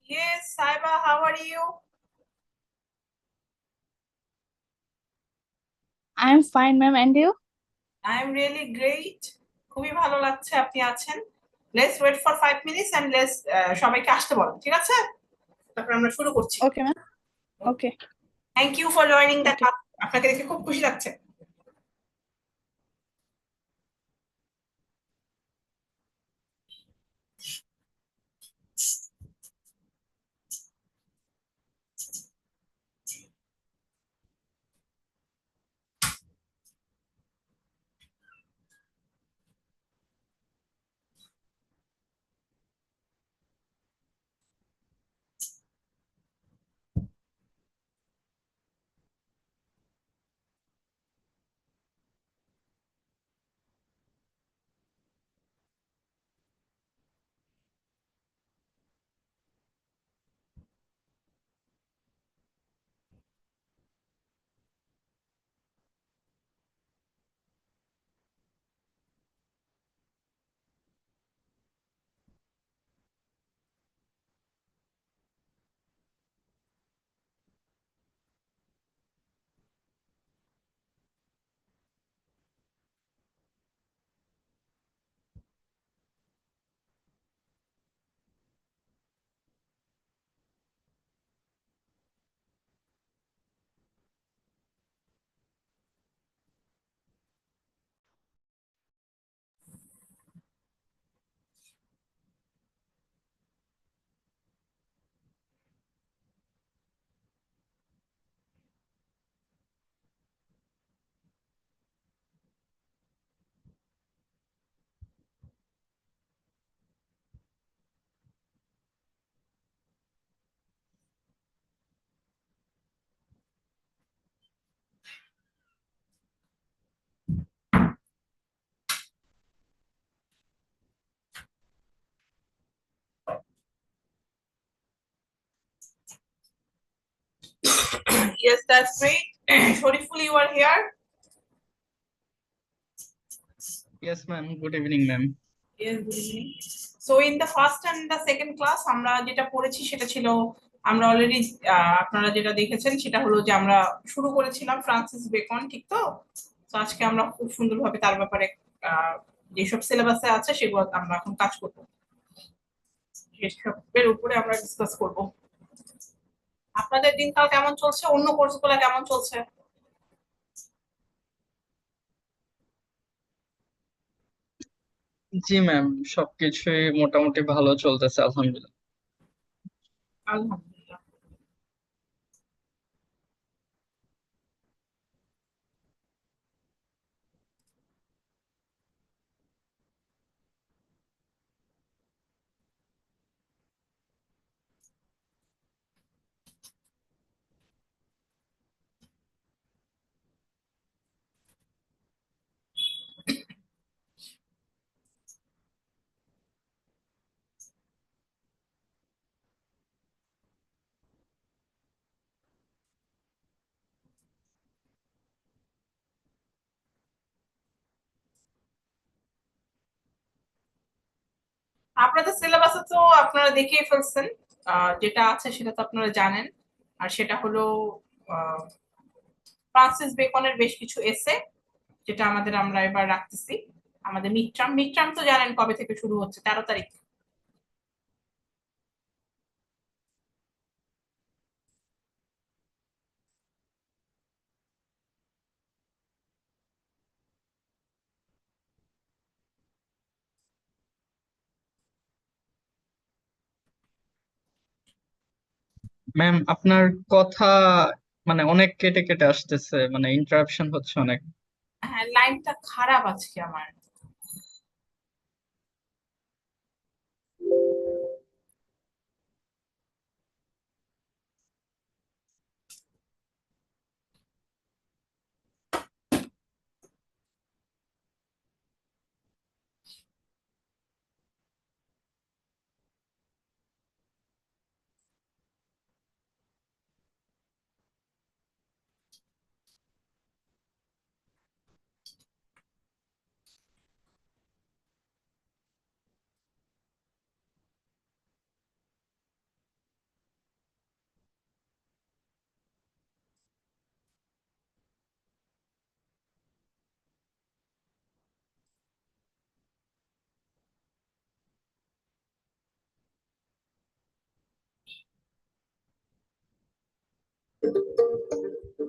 Yes, Saiba, how are you? I'm fine, ma'am. And you? I'm really great. খুবই ভালো লাগছে আপনি আছেন। Let's wait for 5 minutes and let's সবাইকে আসতে বলো, ঠিক আছে? তারপর আমরা শুরু করছি। Okay, ma'am. Okay. Thank you for joining the Okay. Class. আপনাকে দেখে খুব খুশি লাগছে। Yes, that's great. Shariful, you are here. Yes, ma'am. Good evening, ma'am. Yes, good evening. So in the first and the second class আমরা যেটা পড়েছি সেটা ছিল, আমরা অলরেডি আপনারা যেটা দেখেছেন সেটা হলো যে আমরা শুরু করেছিলাম ফ্রান্সিস বেকন, ঠিক তো? তো আজকে আমরা খুব সুন্দরভাবে তার ব্যাপারে যেসব সিলেবাসে আছে সেগুলো আমরা এখন কাজ করবো, সেসবের উপরে আমরা ডিসকাস করব। আপনাদের দিনকাল কেমন চলছে? অন্য কোর্সগুলো কেমন চলছে? জি ম্যাম, সবকিছুই মোটামুটি ভালো চলতেছে আলহামদুলিল্লাহ। আলহামদুলিল্লাহ। আপনাদের সিলেবাসে তো আপনারা দেখিয়ে ফেলছেন, যেটা আছে সেটা তো আপনারা জানেন। আর সেটা হলো আহ, ফ্রান্সিস বেকনের বেশ কিছু এসে, যেটা আমরা এবার রাখতেছি। আমাদের মিড টার্ম তো জানেন কবে থেকে শুরু হচ্ছে, 13 তারিখ। ম্যাম, আপনার কথা মানে অনেক কেটে কেটে আসতেছে, মানে ইন্টারাপশন হচ্ছে অনেক। হ্যাঁ, লাইনটা খারাপ আজকে আমার।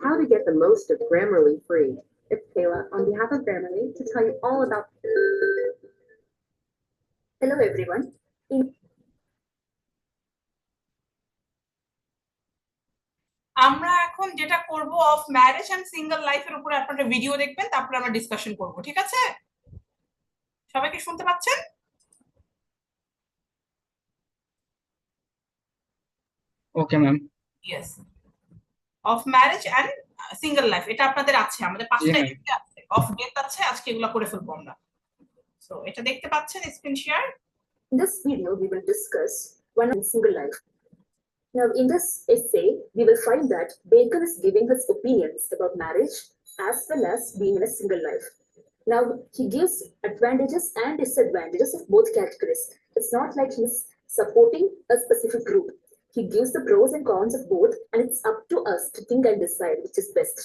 How to get the most of Grammarly free. It's Kayla on behalf of Grammarly to tell you all about. Hello everyone. আমরা এখন যেটা করব অফ ম্যারেজ এন্ড সিঙ্গেল লাইফের উপরে আপনারা ভিডিও দেখবেন, তারপরে আমরা ডিসকাশন করব, ঠিক আছে? সবাইকে শুনতে পাচ্ছেন? Okay ma'am. Yes, of marriage and single life, এটা আপনাদের আছে, আমাদের জি 5টা ম্যাম। ইউনিট আছে, অফ ডেথ আছে, আজকে এগুলো করে ফেলবো আমরা। সো এটা দেখতে পাচ্ছেন screen share. In this video, we will discuss one single life. Now, in this essay, we will find that Bacon is giving his opinions about marriage as well as being in a single life. Now, he gives advantages and disadvantages of both categories. It's not like he's supporting a specific group. He gives the pros and cons of both, and it's up to us to think and decide which is best.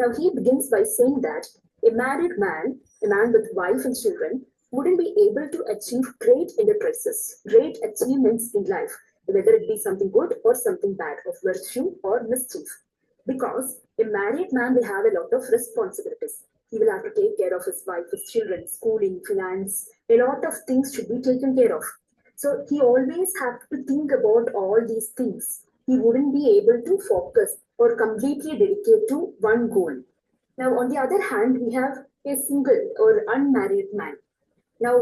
Now, he begins by saying that a married man, a man with wife and children, wouldn't be able to achieve great enterprises, great achievements in life, whether it be something good or something bad, of virtue or mischief. Because a married man will have a lot of responsibilities. He will have to take care of his wife, his children, schooling, finance. A lot of things should be taken care of. So he always have to think about all these things. He wouldn't be able to focus or completely dedicate to one goal. Now, on the other hand, we have a single or unmarried man. Now,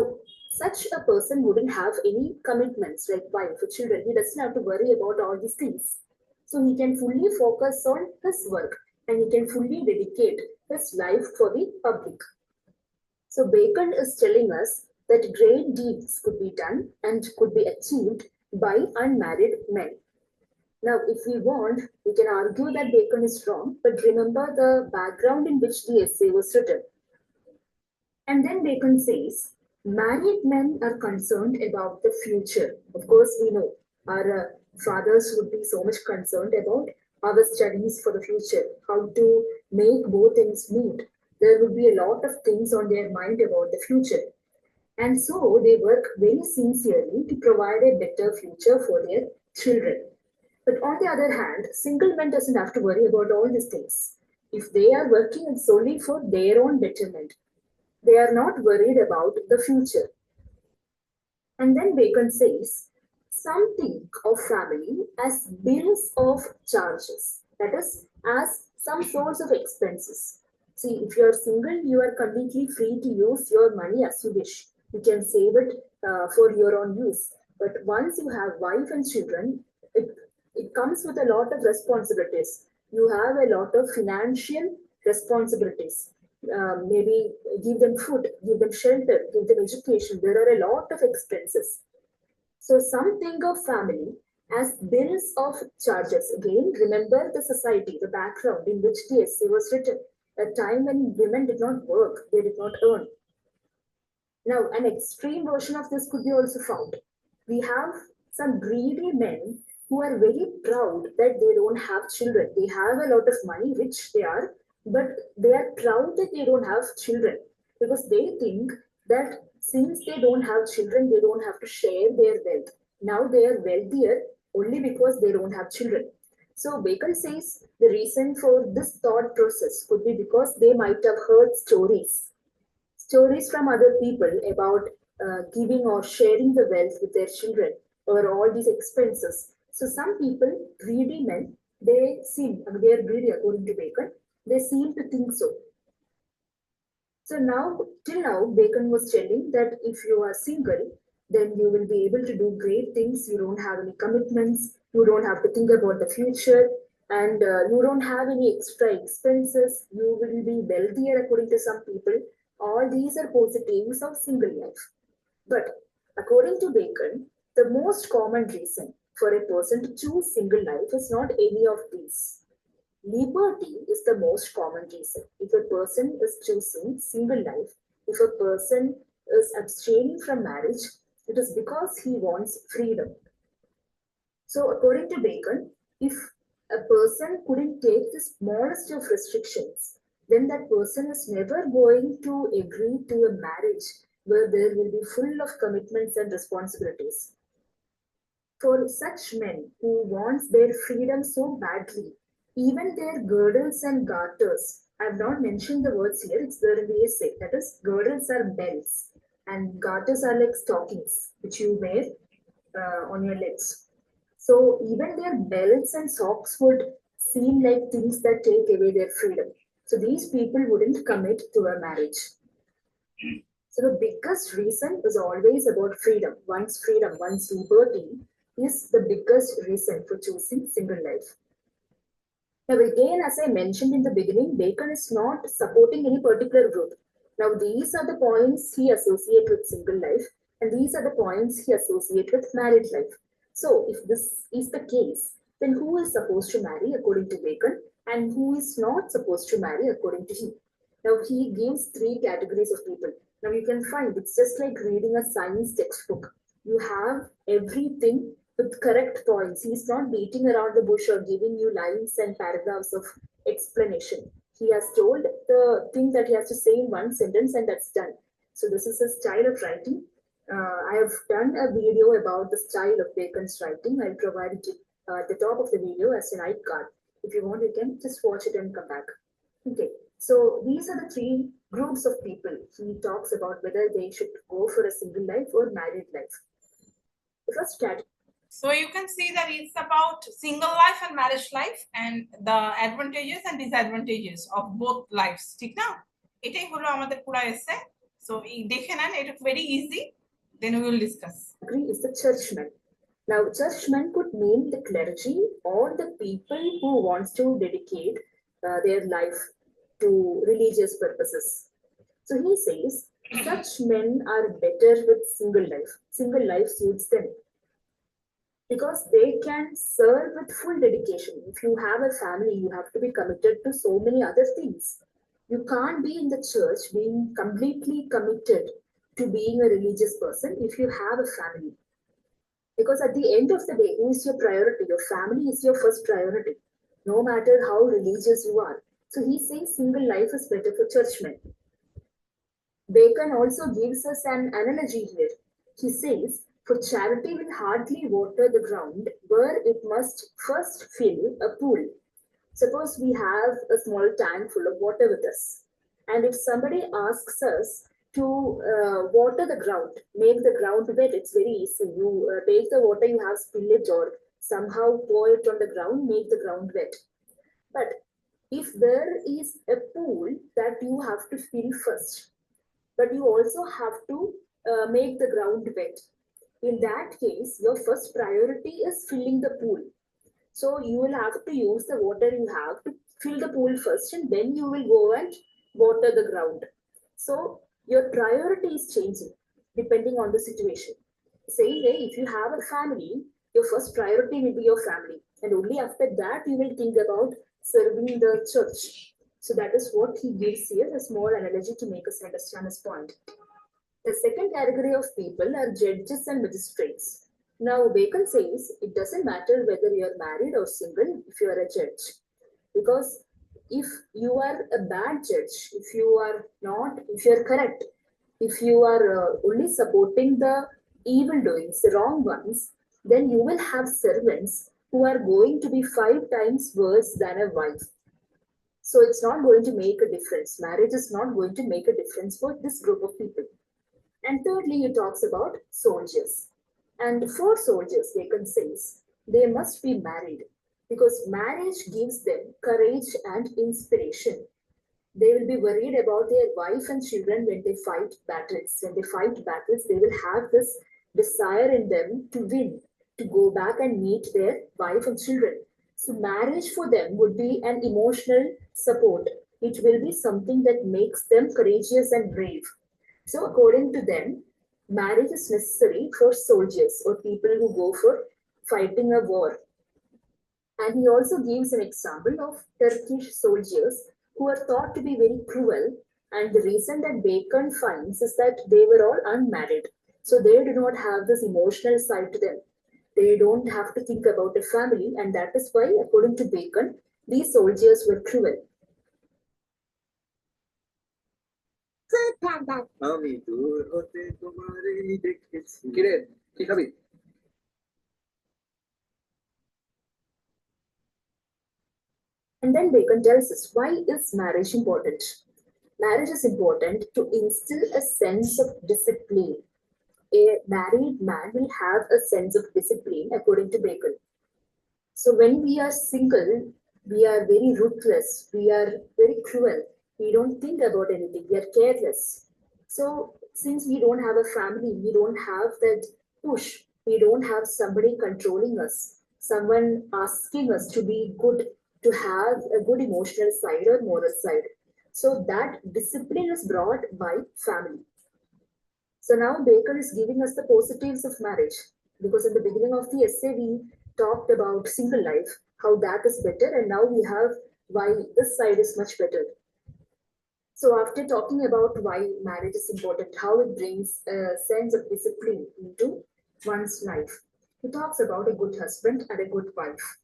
such a person wouldn't have any commitments like wife or children. He doesn't have to worry about all these things. So he can fully focus on his work and he can fully dedicate his life for the public. So Bacon is telling us that great deeds could be done and could be achieved by unmarried men. Now, if we want, we can argue that Bacon is wrong, but remember the background in which the essay was written. And then Bacon says, married men are concerned about the future. Of course, we know our fathers would be so much concerned about our studies for the future, how to make both ends meet. There would be a lot of things on their mind about the future. And so they work very sincerely to provide a better future for their children. But on the other hand, single men doesn't have to worry about all these things. If they are working solely for their own betterment, they are not worried about the future. And then Bacon says, some think of family as bills of charges, that is, as some source of expenses. See, if you are single, you are completely free to use your money as you wish. You can save it for your own use. But once you have wife and children, it comes with a lot of responsibilities. You have a lot of financial responsibilities. Maybe give them food, give them shelter, give them education. There are a lot of expenses. So some think of family as bills of charges. Again, remember the society, the background in which the essay was written. A time when women did not work, they did not earn. Now, an extreme version of this could be also found. We have some greedy men who are very proud that they don't have children. They have a lot of money, rich they are, but they are proud that they don't have children because they think that since they don't have children, they don't have to share their wealth. Now they are wealthier only because they don't have children. So Bacon says the reason for this thought process could be because they might have heard stories from other people about giving or sharing the wealth with their children or all these expenses. So some people, greedy men, they are greedy according to Bacon, they seem to think so. So now, till now, Bacon was telling that if you are single, then you will be able to do great things. You don't have any commitments. You don't have to think about the future. And you don't have any extra expenses. You will be wealthier according to some people. All these are positives of single life. But according to Bacon, the most common reason for a person to choose single life is not any of these. Liberty is the most common reason. If a person is choosing single life, if a person is abstaining from marriage, it is because he wants freedom. So according to Bacon, if a person couldn't take the smallest of restrictions, then that person is never going to agree to a marriage where there will be full of commitments and responsibilities. For such men who wants their freedom so badly, Even their girdles and garters. I have not mentioned the words here, it's there in the essay. That is, girdles are belts, and garters are like stockings which you wear on your legs. So even their belts and socks would seem like things that take away their freedom. So these people wouldn't commit to a marriage. So the biggest reason is always about freedom. One's freedom, one's liberty is the biggest reason for choosing single life. Now, again, as I mentioned in the beginning, Bacon is not supporting any particular group. Now, these are the points he associates with single life, and these are the points he associates with married life. So, if this is the case, then who is supposed to marry according to Bacon, and who is not supposed to marry according to him? Now, he gives three categories of people. Now, you can find it's just like reading a science textbook. You have everything with correct points. He's not beating around the bush or giving you lines and paragraphs of explanation. He has told the thing that he has to say in one sentence, and that's done. So, this is his style of writing. I have done a video about the style of Bacon's writing. I'll provide it at the top of the video as an icon. If you want, you can just watch it and come back. Okay, so these are the three groups of people. He talks about whether they should go for a single life or married life. The first category. So you can see that it's about single life and marriage life and the advantages and disadvantages of both lives. ঠিক না? এটাই হলো আমাদের পুরো essay. So দেখে নেন, এটা very easy. Then we will discuss. Is the churchmen. Now, churchmen could mean the clergy or the people who wants to dedicate their life to religious purposes. So he says such men are better with single life. Single life suits them because they can serve with full dedication. If you have a family, you have to be committed to so many other things. You can't be in the church being completely committed to being a religious person if you have a family. Because at the end of the day, who is your priority? Your family is your first priority, no matter how religious you are. So he says single life is better for churchmen. Bacon also gives us an analogy here. He says, for charity will hardly water the ground where it must first fill a pool. Suppose we have a small tank full of water with us. And if somebody asks us to water the ground, make the ground wet, it's very easy. You take the water, you have spill it or somehow pour it on the ground, make the ground wet. But if there is a pool that you have to fill first, but you also have to make the ground wet. In that case, your first priority is filling the pool. So you will have to use the water you have to fill the pool first, and then you will go and water the ground. So your priority is changing depending on the situation. Same way, if you have a family, your first priority will be your family, and only after that you will think about serving the church. So that is what he gives here, a small analogy to make us understand his point. The second category of people are judges and magistrates. Now, Bacon says it doesn't matter whether you're married or single if you are a judge. Because if you are a bad judge, if you're corrupt, if you are only supporting the evil doings, the wrong ones, then you will have servants who are going to be 5 times worse than a wife. So it's not going to make a difference. Marriage is not going to make a difference for this group of people. And thirdly, he talks about soldiers. And for soldiers, Bacon says, they must be married because marriage gives them courage and inspiration. They will be worried about their wife and children when they fight battles. When they fight battles, they will have this desire in them to win, to go back and meet their wife and children. So marriage for them would be an emotional support. It will be something that makes them courageous and brave. So according to them, marriage is necessary for soldiers or people who go for fighting a war. And he also gives an example of Turkish soldiers who are thought to be very cruel. And the reason that Bacon finds is that they were all unmarried. So they do not have this emotional side to them. They don't have to think about a family. And that is why, according to Bacon, these soldiers were cruel. আমি দূর হতে তোমারই দেখেছি। কিরে কি খাবি? And then Bacon tells us, why is marriage important? Marriage is important to instill a sense of discipline. A married man will have a sense of discipline, according to Bacon. So when we are single, we are very ruthless, we are very cruel, we don't think about anything, we are careless. So since we don't have a family, we don't have that push, we don't have somebody controlling us, someone asking us to be good, to have a good emotional side or moral side. So that discipline is brought by family. So now Bacon is giving us the positives of marriage, because in the beginning of the essay we talked about single life, how that is better, and now we have why this side is much better. So after talking about why marriage is important, how it brings a sense of discipline into one's life, he talks about a good husband and a good wife.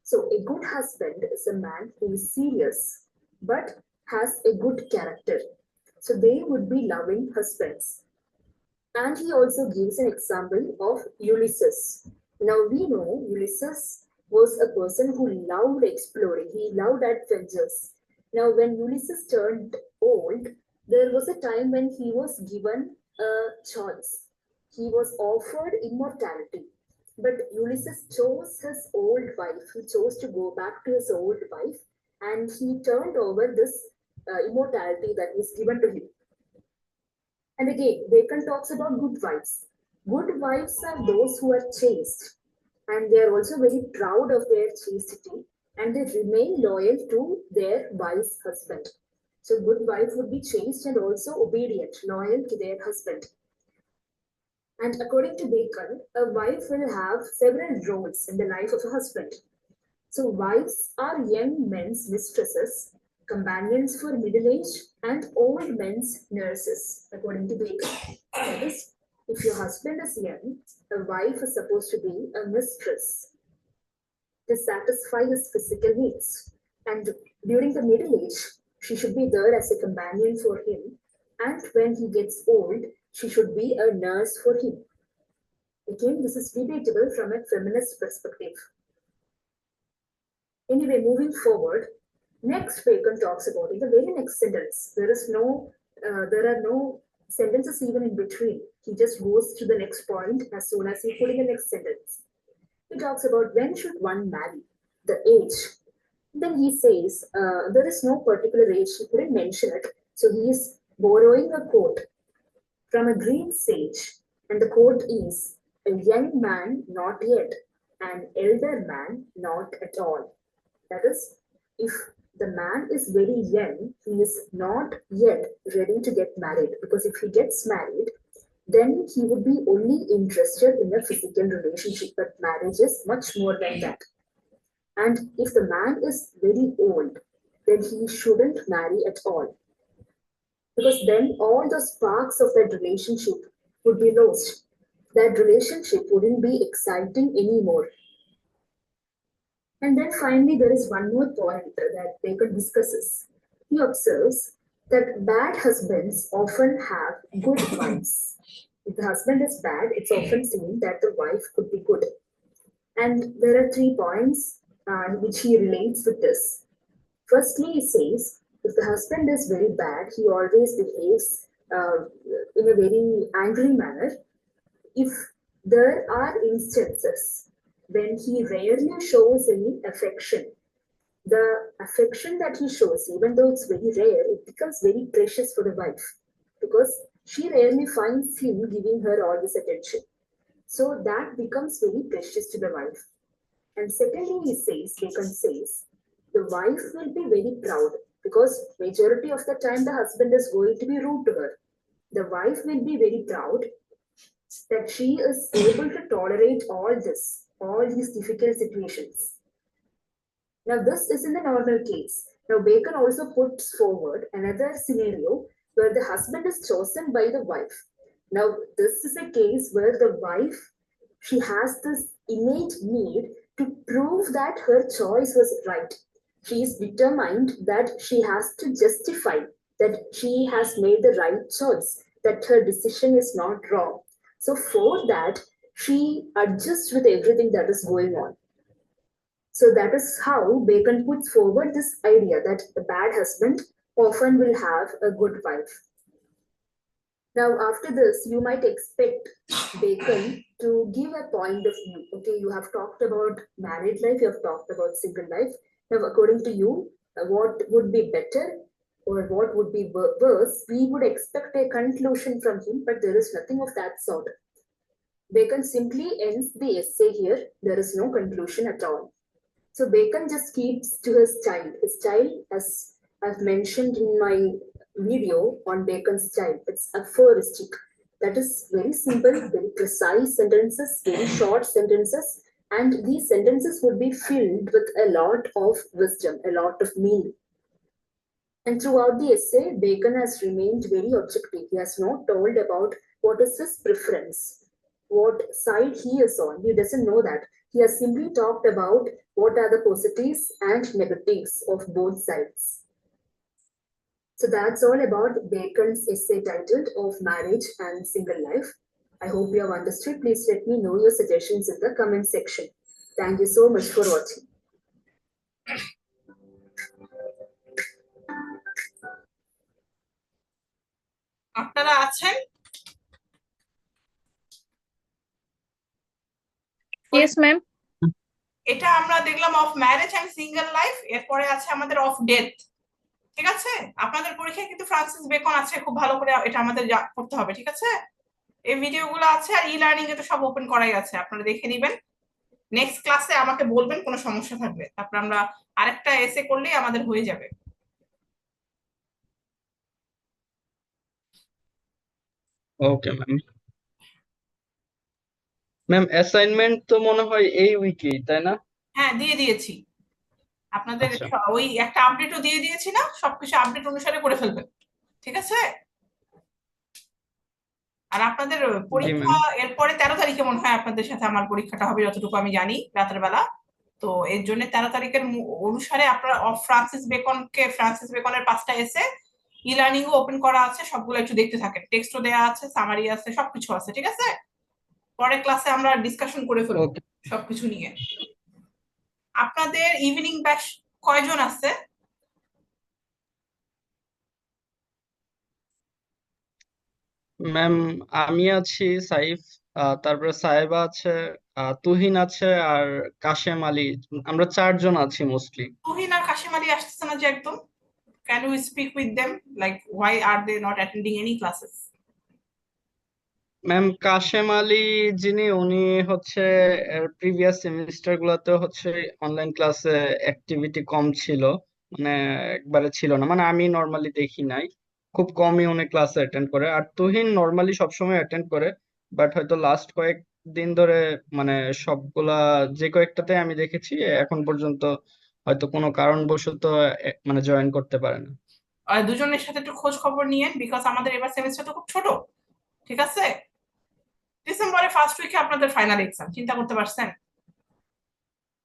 So a good husband is a man who is serious but has a good character. So they would be loving husbands. And he also gives an example of Ulysses. Now we know Ulysses was a person who loved exploring, he loved adventures. Now, when Ulysses turned old, there was a time when he was given a choice. He was offered immortality. But Ulysses chose his old wife, he chose to go back to his old wife, and he turned over this immortality that was given to him. And again, Bacon talks about good wives. Good wives are those who are chaste, and they are also very proud of their chastity, and they remain loyal to their wife's husband. So, good wife would be chaste and also obedient, loyal to their husband. And according to Bacon, a wife will have several roles in the life of a husband. So, wives are young men's mistresses, companions for middle age, and old men's nurses, according to Bacon. That is, if your husband is young, a wife is supposed to be a mistress to satisfy his physical needs. And during the middle age, she should be there as a companion for him. And when he gets old, she should be a nurse for him. Again, this is debatable from a feminist perspective. Anyway, moving forward, next Bacon talks about in the very next sentence. There are no sentences even in between. He just goes to the next point as soon as he put in the next sentence. He talks about when should one marry, the age. Then he says there is no particular age. He couldn't mention it. So he is borrowing a quote from a Greek sage, and the quote is, "A young man not yet, an elder man not at all." That is, if the man is very young, he is not yet ready to get married, because if he gets married, then he would be only interested in a physical relationship, but marriage is much more than that. And if the man is very old, then he shouldn't marry at all, because then all the sparks of that relationship would be lost. That relationship wouldn't be exciting anymore. And then finally, there is one more point that Bacon discusses. He observes that bad husbands often have good wives. If the husband is bad, it's often seen that the wife could be good. And there are 3 points which he relates with this. Firstly, he says, if the husband is very bad, he always behaves in a very angry manner. If there are instances when he rarely shows any affection, the affection that he shows, even though it's very rare, it becomes very precious for the wife, because she rarely finds him giving her all this attention. So that becomes very precious to the wife. And secondly, Bacon says, the wife will be very proud, because majority of the time the husband is going to be rude to her. The wife will be very proud that she is able to tolerate all these difficult situations. Now, this is in the normal case. Now, Bacon also puts forward another scenario where the husband is chosen by the wife. Now, this is a case where the wife, she has this innate need to prove that her choice was right. She is determined that she has to justify that she has made the right choice, that her decision is not wrong. So for that, she adjusts with everything that is going on. So that is how Bacon puts forward this idea that a bad husband often will have a good wife. Now, after this, you might expect Bacon to give a point of view. Okay, you have talked about married life, you have talked about single life. Now, according to you, what would be better or what would be worse? We would expect a conclusion from him, but there is nothing of that sort. Bacon simply ends the essay here. There is no conclusion at all. So Bacon just keeps to his style. His style, as I've mentioned in my video on Bacon's style, it's aphoristic. That is very simple, very precise sentences, very short sentences, and these sentences would be filled with a lot of wisdom, a lot of meaning. And throughout the essay, Bacon has remained very objective. He has not told about what is his preference, what side he is on. He doesn't know that. He has simply talked about what are the positives and negatives of both sides. So that's all about Bacon's essay titled Of Marriage and Single Life. I hope you have understood. Please let me know your suggestions in the comment section. Thank you so much for watching. আপনারা আছেন? Yes, ma'am. এটা আমরা দেখলাম of marriage and single life, এরপরে আছে আমাদের of death. ঠিক আছে, আপনাদের পরীক্ষায় কিন্তু ফ্রান্সিস বেকন আছে, খুব ভালো করে এটা আমাদের করতে হবে। ঠিক আছে, এই ভিডিওগুলো আছে আর ই লার্নিং এ তো সব ওপেন করাই আছে, আপনারা দেখে নেবেন। নেক্সট ক্লাসে আমাকে বলবেন কোনো সমস্যা থাকলে, তারপর আমরা আরেকটা এসে করলেই আমাদের হয়ে যাবে। Okay ma'am. ম্যাম অ্যাসাইনমেন্ট তো মনে হয় এই উইকেই, তাই না? হ্যাঁ, দিয়ে দিয়েছি আপনাদের। আচ্ছা। ওই একটা আপডেটও দিয়ে দিয়েছি না, সবকিছু আপডেট অনুসারে করে ফেলবেন। ঠিক আছে, আর আপনাদের পরীক্ষা এরপরে 13 তারিখে মনে হয় আপনাদের সাথে আমার পরীক্ষাটা হবে, যতটুকু আমি জানি, রাতের বেলা। তো এর জন্য 13 তারিখের অনুসারে আপনারা ফ্রান্সিস বেকনের 5টা এসে ই লার্নিং ওপেন করা আছে, সবগুলো একটু দেখতে থাকেন। টেক্সটও দেওয়া আছে, সামারি আছে, সবকিছু আছে। ঠিক আছে, পরের ক্লাসে আমরা ডিসকাশন করে ফেলবো সবকিছু নিয়ে। আপনাদের ইভিনিং ব্যাচ কয়জন আছে? ম্যাম আমি আছি, সাইফ, তারপরে সাহেবা আছে, তুহিন আছে, আর কাশেম আলী। আমরা 4 জন আছি মোস্টলি। তুহিন আর কাশিম আলী আসতেছে না যে একদম? Can you speak with them? Like, why are they not attending any classes? Ma'am Kashem Ali যিনি, উনি হচ্ছে প্রিভিয়াস সেমিস্টার গুলাতে হচ্ছে অনলাইন ক্লাসে অ্যাক্টিভিটি কম ছিল, মানে একবারে ছিল না, মানে আমি নর্মালি দেখি নাই, খুব কমই উনি ক্লাসে অ্যাটেন্ড করে। আর তুহিন নর্মালি সবসময় অ্যাটেন্ড করে, বাট হয়তো লাস্ট কয়েকদিন ধরে মানে সবগুলা যে কয়েকটাতে আমি দেখেছি এখন পর্যন্ত হয়তো কোনো কারণবশত মানে জয়েন করতে পারে না। দুজনের সাথে একটু খোঁজ খবর নিয়েন, বিকজ আমাদের এবার সেমিস্টার তো খুব ছোট। ঠিক আছে, ডিসেম্বরে ফার্স্ট উইকে আপনাদের ফাইনাল এক্সাম, চিন্তা করতে পারছেন?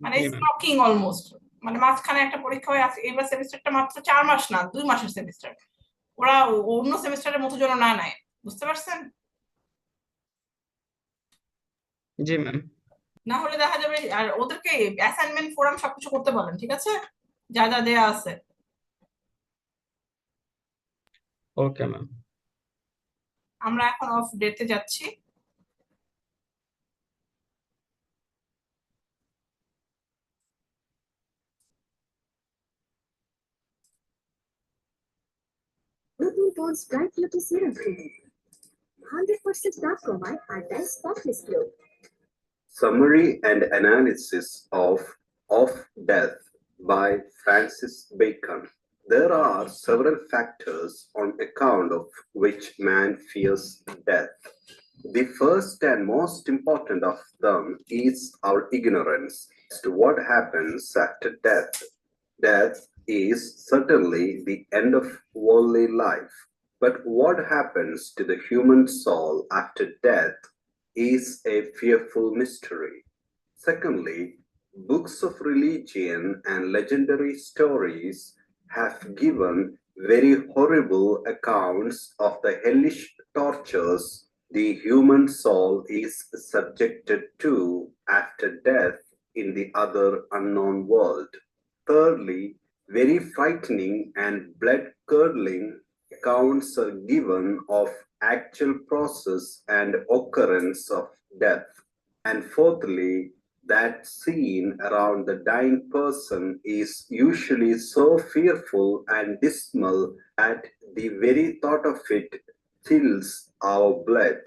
মানে স্টকিং অলমোস্ট, মানে মাঝখানে একটা পরীক্ষা হয়ে আছে। এবার সেমিস্টারটা মাত্র 4 মাস না, 2 মাসের সেমিস্টার। ওরা অন্য সেমিস্টারের মতো যেন না নেয়, বুঝতে পারছেন? জি ম্যাম। না হলে দেখা যাবে। আর ওদেরকে অ্যাসাইনমেন্ট ফোরাম সবকিছু করতে বলেন, ঠিক আছে, যা যা দেয়া আছে। Okay ma'am. আমরা এখন অফ ডেতে যাচ্ছি। Bluetooth Bones Bright Beauty Serum Cream. 100% dark coma and nice spotless glow. Summary and analysis of Death by Francis Bacon. There are several factors on account of which man fears death. The first and most important of them is our ignorance as to what happens after death. Death is certainly the end of worldly life, but what happens to the human soul after death is a fearful mystery. Secondly, books of religion and legendary stories have given very horrible accounts of the hellish tortures the human soul is subjected to after death in the other unknown world. Thirdly, very frightening and blood-curdling accounts are given of actual process and occurrence of death. And fourthly, that scene around the dying person is usually so fearful and dismal that the very thought of it chills our blood.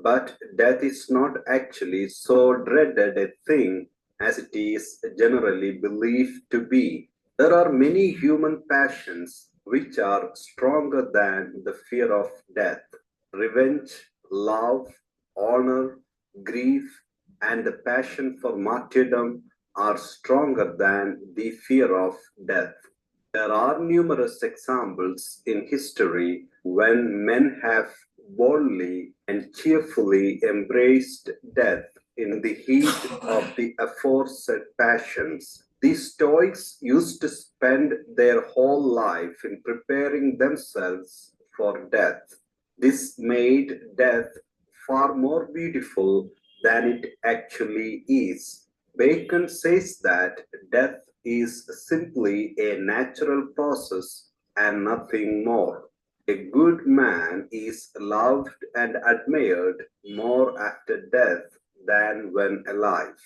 But death is not actually so dreaded a thing as it is generally believed to be. There are many human passions which are stronger than the fear of death. Revenge, love, honor, grief, and the passion for martyrdom are stronger than the fear of death. There are numerous examples in history when men have boldly and cheerfully embraced death in the heat of the aforesaid passions. The Stoics used to spend their whole life in preparing themselves for death. This made death far more beautiful than it actually is. Bacon says that death is simply a natural process and nothing more. A good man is loved and admired more after death than when alive.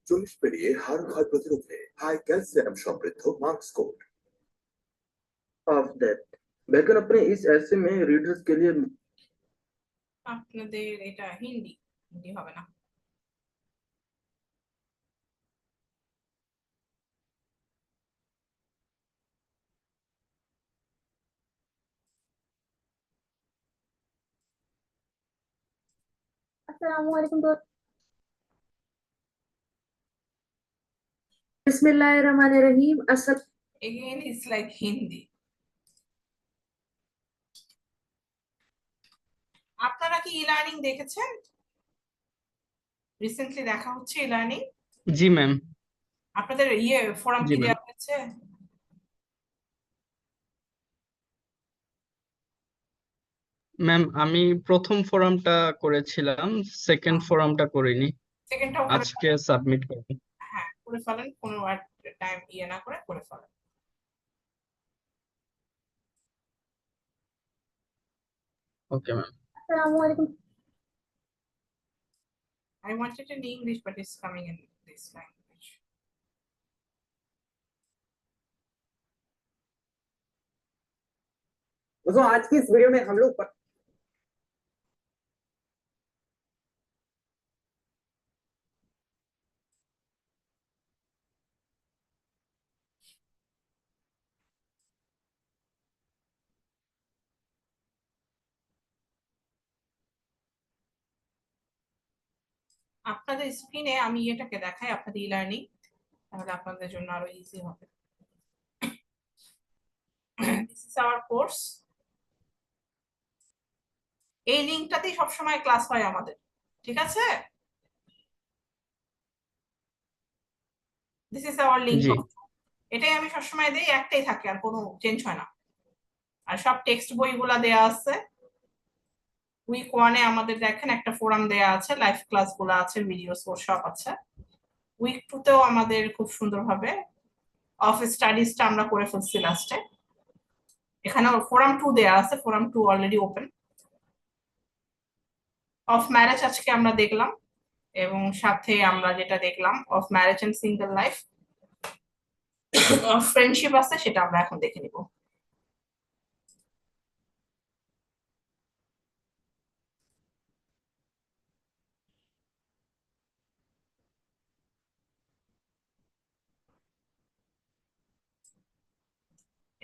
চল্লিশ পেরিয়ে হাড় ক্ষয় প্রতিরোধে high calcium সমৃদ্ধ marks code of death लेकिन अपने इस ऐसे में रीडर्स के लिए আপনাদের এটা হিন্দি হিন্দি হবে না। Assalamualaikum to Bismillahirrahmanirrahim. Again, it's like Hindi. আপনারা কি ই-লার্নিং দেখেছেন? রিসেন্টলি দেখা হচ্ছে ই-লার্নিং? জি ম্যাম। আপনাদের ফোরাম জি কি ম্যাম। দেওয়া হয়েছে? ম্যাম আমি প্রথম ফোরামটা করেছিলাম, সেকেন্ড ফোরামটা করিনি, সেকেন্ডটাও আজকে সাবমিট করব। হ্যাঁ, করে ফেলেন, কোনো টাইম না করে করে ফেলেন। Okay ma'am. Assalamualaikum. I wanted it in English, but it's coming in this language. दोस्तों आज की इस वीडियो में हम लोग আপনাদের স্ক্রিনে আমি এটাকে দেখাই, আপনাদের ই-লার্নিং, তাহলে আপনাদের জন্য আরো ইজি হবে। This is our course. এই লিংকটাতেই সবসময় ক্লাস হয় আমাদের, ঠিক আছে? This is our link. এটাই আমি সবসময় দেই, একটাই থাকে, আর কোনো চেঞ্জ হয় না। আর সব টেক্সট বইগুলা দেয়া আছে। উইক 1 এ আমাদের দেখেন একটা ফোরাম দেয়া আছে, লাইভ ক্লাসগুলো আছে, ভিডিওস সব আছে। উইক 2 তেও আমাদের খুব সুন্দরভাবে অফ স্টাডিজটা আমরা করে ফেলছি লাস্টে। এখানে ফোরাম 2 দেয়া আছে, forum 2 already open. Of marriage আজকে আমরা দেখলাম, এবং সাথে আমরা যেটা দেখলাম of marriage and single life, of friendship আছে, সেটা আমরা এখন দেখে নিব।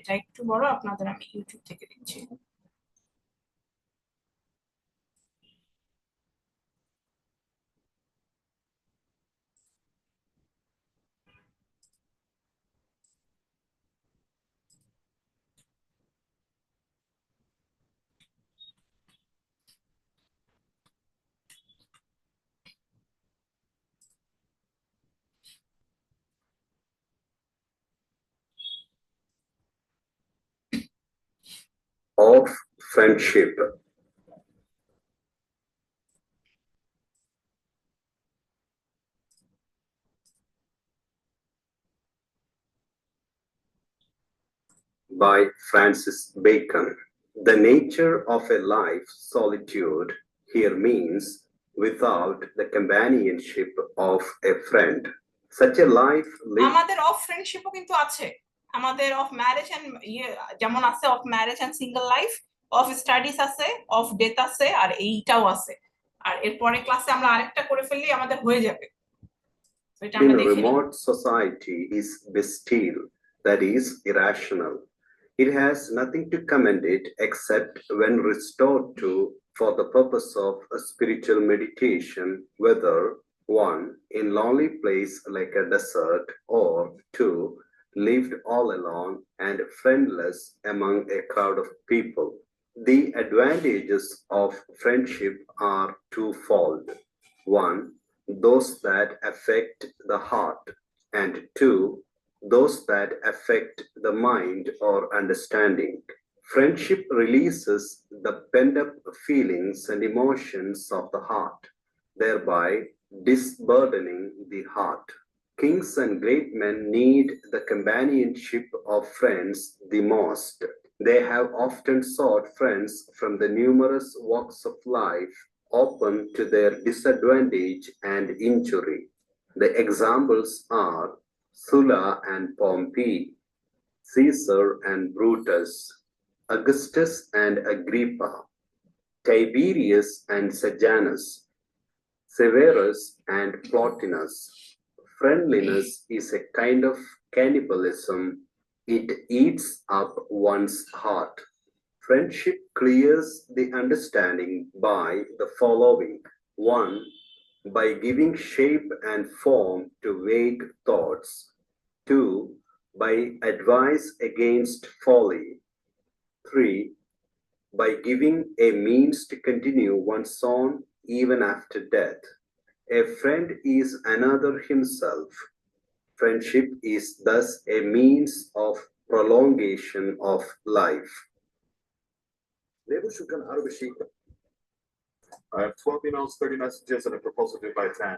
এটা একটু বড়, আপনাদের আমি ইউটিউব থেকে দিচ্ছি। of friendship. By Francis Bacon. The nature of a life solitude here means without the companionship of a friend. Such a life lived আমাদের অফ ফ্রেন্ডশিপও কিন্তু আছে, আমাদের অফ ম্যারেজ এন্ড যেমন আছে of marriage and single life, of studies আছে, of death আছে, আর এইটাও আছে। আর এরপরে ক্লাসে আমরা আরেকটা করে ফেললেই আমাদের হয়ে যাবে। তো এটা in আমরা a দেখে নিই। remote society is bestial, that is irrational. It has nothing to commend it except when restored to for the purpose of a spiritual meditation, whether one in lonely place like a desert, or two lived all alone and friendless among a crowd of people. The advantages of friendship are twofold. One, those that affect the heart, and two, those that affect the mind or understanding. Friendship releases the pent-up feelings and emotions of the heart, thereby disburdening the heart. Kings and great men need the companionship of friends the most. They have often sought friends from the numerous walks of life, open to their disadvantage and injury. The examples are Sulla and Pompey, Caesar and Brutus, Augustus and Agrippa, Tiberius and Sejanus, Severus and Plotinus. Friendliness is a kind of cannibalism. It eats up one's heart. Friendship clears the understanding by the following. One, by giving shape and form to vague thoughts. Two, by advice against folly. Three, by giving a means to continue one's own even after death. A friend is another himself. Friendship is thus a means of prolongation of life. লেবু সুগান আরো বেশি I have 12 emails, 30 messages, and a proposal due by 10.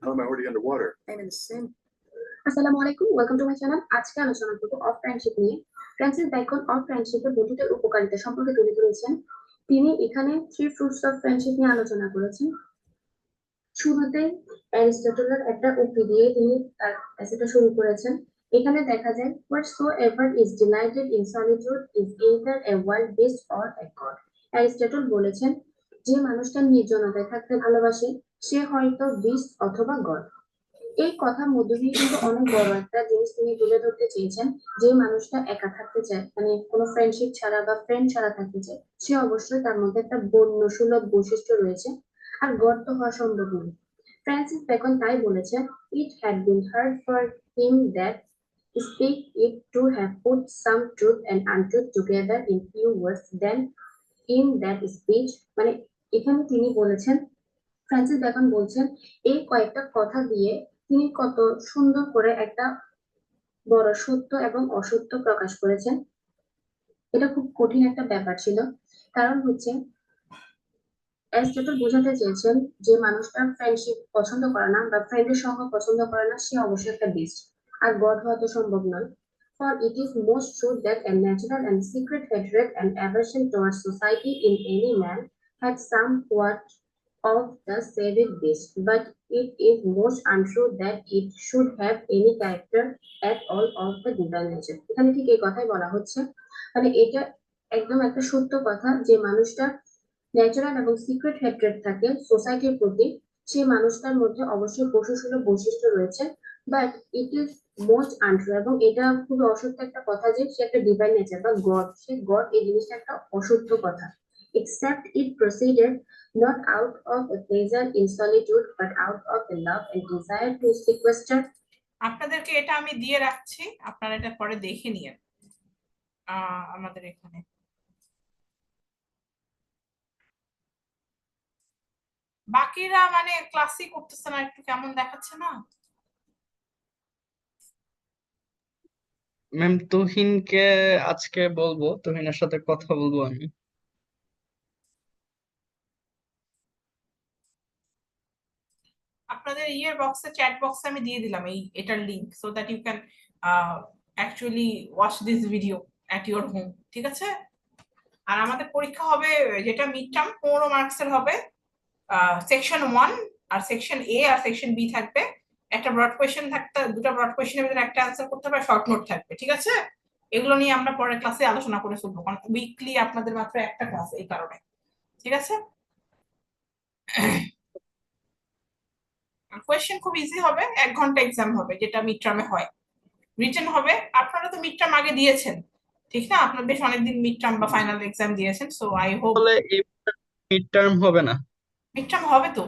How am I already underwater? I'm in the same. আসসালামু আলাইকুম, welcome to my channel. আজকে আলোচনা করব of friendship নিয়ে। Francis Bacon of ফ্রেন্ডশিপের বন্ধুত্বের উপকারিতা সম্পর্কে তুলে ধরেছেন। তিনি এখানে 3 fruits of friendship নিয়ে আলোচনা করেছেন। শুরুতে অ্যারিস্টটলের একটা উক্তি দিয়ে তিনি তার এসেটা শুরু করেছেন। এখানে দেখা যায় whatsoever is delighted in solitude is either a wild beast or a god. Aristotle বলেছেন যে মানুষটা নির্জনতায় থাকতে ভালোবাসে সে হয়তো বিস্ট অথবা গড। এই কথার মধ্যে দিয়ে কিন্তু অনেক বড় একটা জিনিস তিনি তুলে ধরতে চেয়েছেন, যে মানুষটা একা থাকতে চায়, মানে কোনো ফ্রেন্ডশিপ ছাড়া বা ফ্রেন্ড ছাড়া থাকতে চায়, সে অবশ্যই তার মধ্যে একটা বন্যসুলভ বৈশিষ্ট্য রয়েছে, আর গড তো হওয়া সম্ভব নয়। ফ্রান্সিস বেকন তাই বলেছেন, it had been hard for him that speak it to have put some truth and untruth together in few words than in that speech। মানে এখানে তিনি বলেছেন, ফ্রান্সিস বেকন বলছেন, এই কয়েকটা কথা দিয়ে তিনি কত সুন্দর করে একটা বড় সত্য এবং অসত্য প্রকাশ করেছেন। এটা খুব কঠিন একটা ব্যাপার ছিল, কারণ হচ্ছে অ্যারিস্টটল বোঝাতে চেয়েছেন যে মানুষটা ফ্রেন্ডশিপ পছন্দ করে না বা ফ্রেন্ডের সঙ্গ পছন্দ করে না সে অবশ্যই একটা বিস্ট, আর গড হওয়া তো সম্ভব নয়। For it is most true that a natural and secret hatred and aversion towards society in any man had somewhat of the savage beast, but it is most untrue that it should have any character at all of the divine nature। এখানে ঠিক এই কথাই বলা হচ্ছে, মানে এটা একদম একটা সত্য কথা যে মানুষটা ন্যাচারাল এবং সিক্রেট হ্যাট্রেড থাকে সোসাইটির প্রতি, সেই মানুষটার মধ্যে অবশ্যই পশুসুলভ বৈশিষ্ট্য রয়েছে, but it is most untrue, এবং এটা খুবই অসত্য একটা কথা যে সে একটা ডিভাইন নেচার বা গড, সে গড, এই জিনিসটা একটা অসত্য কথা। Except it proceeded not out of a pleasure in solitude, but out of a love and desire to sequester. আপনাদেরকে এটা আমি দিয়ে রাখছি, আপনারা এটা পরে দেখে নিয়েন। আমাদের এখানে বাকিরা মানে ক্লাসই করতেছে না, একটু কেমন দেখাচ্ছে না? ম্যাম তুহিনকে আজকে বলবো, তুহিনের সাথে কথা বলবো আমি। আপনাদের ইয়ের বক্সে, চ্যাট বক্সে আমি দিয়ে দিলাম এটার link, so that you can actually watch this video at your home, ঠিক আছে? আর আমাদের পরীক্ষা হবে, যেটা মিড টার্ম 15 মার্কসের হবে। সেকশন 1 আর সেকশন এ আর সেকশন বি থাকবে। একটা ব্রড কোয়েশ্চেন থাকতে, দুটো ব্রড কোয়েশ্চেনের ভিতরে একটা অ্যান্সার করতে হবে, শর্ট নোট থাকবে, ঠিক আছে? এগুলো নিয়ে আমরা পরের ক্লাসে আলোচনা করে ফেলবো, কারণ উইকলি আপনাদের মাত্র একটা ক্লাস, এই কারণে, ঠিক আছে? কোয়েশ্চেন খুব ইজি হবে, 1 ঘন্টা এক্সাম হবে, যেটা মিড টার্মে হয়। রিটেন হবে, আপনারা তো মিড টার্ম আগে দিয়েছেন, ঠিক না? আপনারা বেশ অনেকদিন মিড টার্ম বা ফাইনাল এক্সাম দিয়েছেন, সো আই হোপ। বলে এই মিড টার্ম হবে না? মিড টার্ম হবে তো,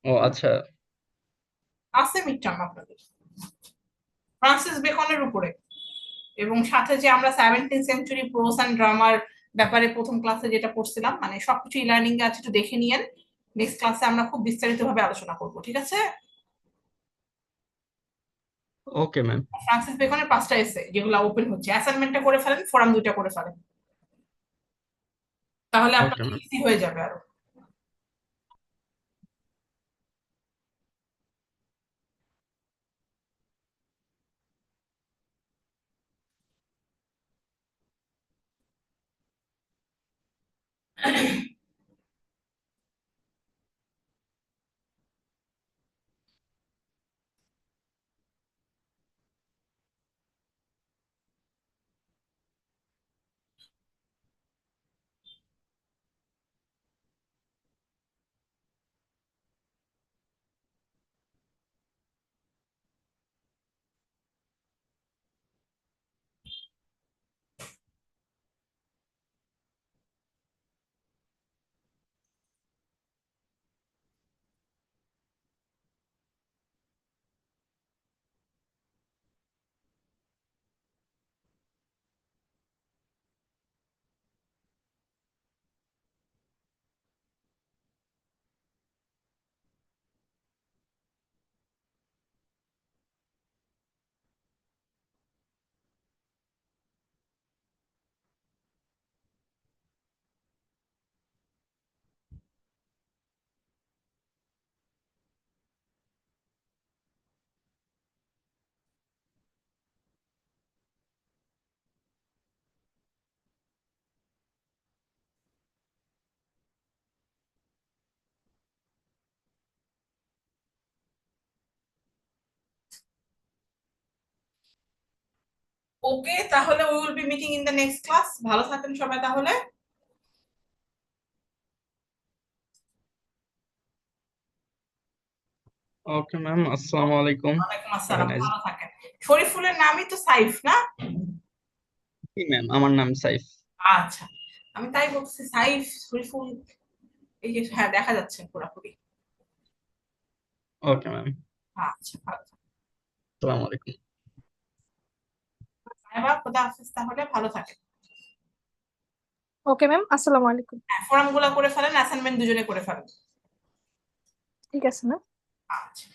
ও আচ্ছা। আছে মিড টার্ম আপনাদের ফ্রান্সিস বেকনের উপরে, এবং সাথে যে আমরা 17th সেঞ্চুরি প্রোস অ্যান্ড ড্রামার ব্যাপারে প্রথম ক্লাসে যেটা পড়ছিলাম, মানে সবকিছু লার্নিং এ আছে, একটু দেখে নিয়েন। নেক্সট ক্লাসে আমরা খুব বিস্তারিত ভাবে আলোচনা করব, ঠিক আছে? Okay ma'am. ফ্রান্সিস বেকনের 5টা এসে যেগুলো ওপেন হচ্ছে, অ্যাসাইনমেন্টটা করে ফেলেন, ফোরাম 2টা করে ফেলেন, তাহলে ওকে আপনার ম্যাম। ইজি হয়ে যাবে আরো। ওকে, তাহলে we will be meeting in the next class. ভালো থাকেন সবাই তাহলে। ওকে ম্যাম, আসসালামু আলাইকুম। ওয়ালাইকুম হ্যাভ এ আসসালাম, নাইস। ভালো থাকেন। শরীফুলের নামই তো সাইফ না? জি ম্যাম, আমার নাম সাইফ। আচ্ছা, আমি তাই বলছি, সাইফ শরীফুল, এই যে হ্যাঁ দেখা যাচ্ছে পুরোপুরি। ওকে ম্যাম, আচ্ছা, ভালো থাকেন। আসসালামু আলাইকুম। এবার খোদা হাফেজ, তাহলে ভালো থাকেন। ওকে ম্যাম, আসসালামু আলাইকুম। হ্যাঁ, ফোরাম গুলা করে ফেলেন, অ্যাসাইনমেন্ট দুজনে করে ফেলেন। ঠিক আছে ম্যাম। আচ্ছা।